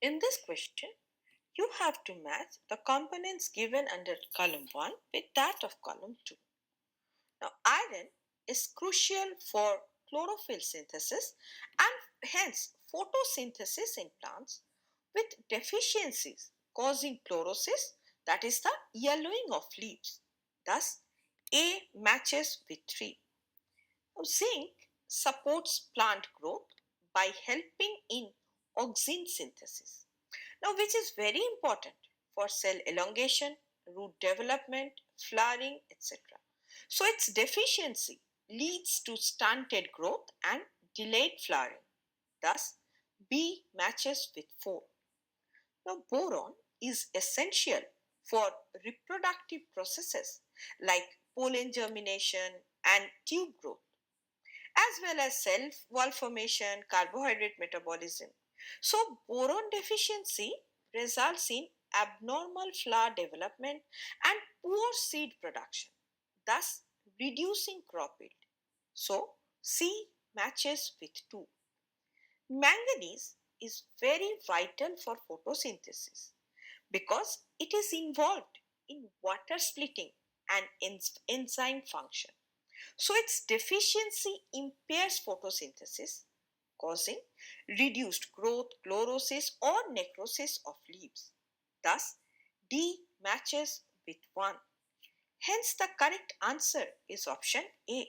In this question, you have to match the components given under column 1 with that of column 2. Now, iron is crucial for chlorophyll synthesis and hence photosynthesis in plants with deficiencies causing chlorosis, that is the yellowing of leaves. Thus, A matches with 3. Now, zinc supports plant growth by helping in auxin synthesis. Now, which is very important for cell elongation, root development, flowering, etc. So, its deficiency leads to stunted growth and delayed flowering. Thus, B matches with 4. Now, boron is essential for reproductive processes like pollen germination and tube growth, as well as cell wall formation, carbohydrate metabolism. So, boron deficiency results in abnormal flower development and poor seed production, thus reducing crop yield. So, C matches with 2. Manganese is very vital for photosynthesis because it is involved in water splitting and enzyme function. So its deficiency impairs photosynthesis, causing reduced growth, chlorosis, or necrosis of leaves. Thus, D matches with 1. Hence, the correct answer is option A.